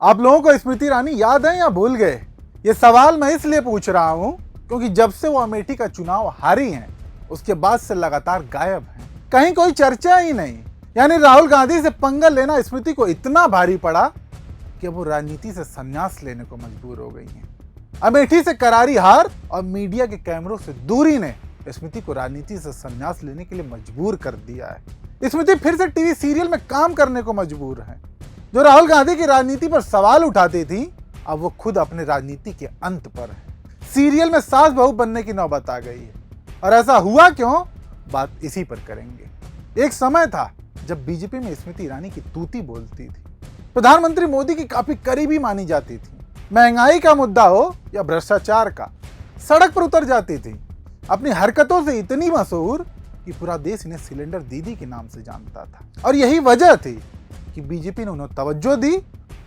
आप लोगों को स्मृति ईरानी याद है या भूल गए? ये सवाल मैं इसलिए पूछ रहा हूं क्योंकि जब से वो अमेठी का चुनाव हारी हैं, उसके बाद से लगातार गायब हैं। कहीं कोई चर्चा ही नहीं। यानी राहुल गांधी से पंगा लेना स्मृति को इतना भारी पड़ा कि वो राजनीति से संन्यास लेने को मजबूर हो गई हैं। अमेठी से करारी हार और मीडिया के कैमरों से दूरी ने स्मृति को राजनीति से संन्यास लेने के लिए मजबूर कर दिया है। स्मृति फिर से टीवी सीरियल में काम करने को मजबूर है। जो राहुल गांधी की राजनीति पर सवाल उठाती थी, अब वो खुद अपने राजनीति के अंत पर है। सीरियल में सास बहू बनने की नौबत आ गई है। और ऐसा हुआ क्यों, बात इसी पर करेंगे। एक समय था जब बीजेपी में स्मृति ईरानी की तूती बोलती थी, प्रधानमंत्री मोदी की काफी करीबी मानी जाती थी। महंगाई का मुद्दा हो या भ्रष्टाचार का, सड़क पर उतर जाती थी। अपनी हरकतों से इतनी मशहूर कि पूरा देश इन्हें सिलेंडर दीदी के नाम से जानता था। और यही वजह थी कि बीजेपी ने उन्हें तवज्जो दी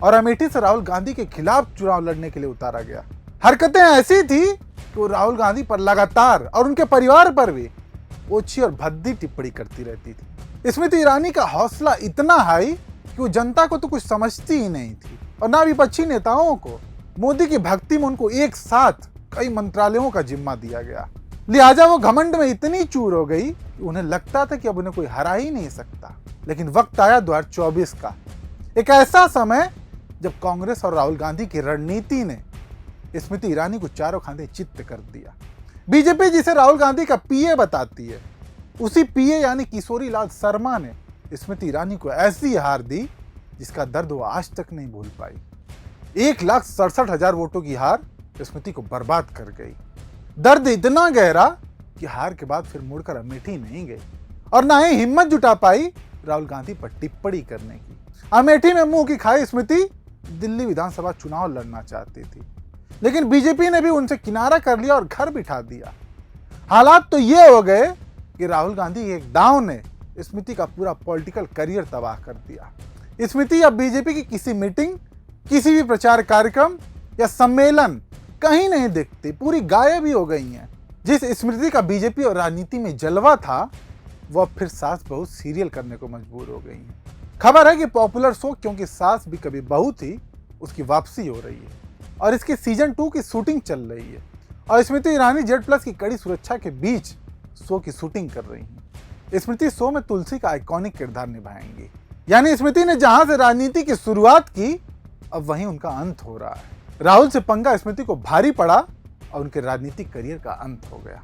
और अमेठी से राहुल गांधी के खिलाफ चुनाव लड़ने के लिए उतारा गया। हरकतें ऐसी थी कि वो राहुल गांधी पर लगातार और उनके परिवार पर भी ओछी और भद्दी टिप्पणी करती रहती थी। स्मृति ईरानी का हौसला इतना हाई कि वो जनता को तो कुछ समझती ही नहीं थी और ना विपक्षी नेताओं को। मोदी की भक्ति में उनको एक साथ कई मंत्रालयों का जिम्मा दिया गया। लिहाजा वो घमंड में इतनी चूर हो गई कि उन्हें लगता था कि अब उन्हें कोई हरा ही नहीं सकता। लेकिन वक्त आया 2024 का, एक ऐसा समय जब कांग्रेस और राहुल गांधी की रणनीति ने स्मृति ईरानी को चारों खाने चित्त कर दिया। बीजेपी जिसे राहुल गांधी का पीए बताती है, उसी पीए यानी किशोरी लाल शर्मा ने स्मृति ईरानी को ऐसी हार दी जिसका दर्द वो आज तक नहीं भूल पाई। 1,67,000 वोटों की हार स्मृति को बर्बाद कर गई। दर्द इतना गहरा कि हार के बाद फिर मुड़कर अमेठी नहीं गई और ना ही हिम्मत जुटा पाई राहुल गांधी पर टिप्पणी करने की। अमेठी में मुंह की खाई स्मृति दिल्ली विधानसभा चुनाव लड़ना चाहती थी, लेकिन बीजेपी ने भी उनसे किनारा कर लिया और घर बिठा दिया। हालात तो ये हो गए कि राहुल गांधी के एक दांव ने स्मृति का पूरा पॉलिटिकल करियर तबाह कर दिया। स्मृति अब बीजेपी की किसी मीटिंग, किसी भी प्रचार कार्यक्रम या सम्मेलन कहीं नहीं दिखती, पूरी गायब ही हो गई हैं। जिस स्मृति का बीजेपी और राजनीति में जलवा था, वो अब फिर सास बहू सीरियल करने को मजबूर हो गई हैं। खबर है कि पॉपुलर शो क्योंकि सास भी कभी बहू थी, उसकी वापसी हो रही है और इसकी सीजन 2 की शूटिंग चल रही है और स्मृति ईरानी Z+ की कड़ी सुरक्षा के बीच शो की शूटिंग कर रही हैं। स्मृति शो में तुलसी का आइकॉनिक किरदार निभाएंगी। यानी स्मृति ने जहां से राजनीति की शुरुआत की, अब वहीं उनका अंत हो रहा है। राहुल से पंगा स्मृति को भारी पड़ा और उनके राजनीतिक करियर का अंत हो गया।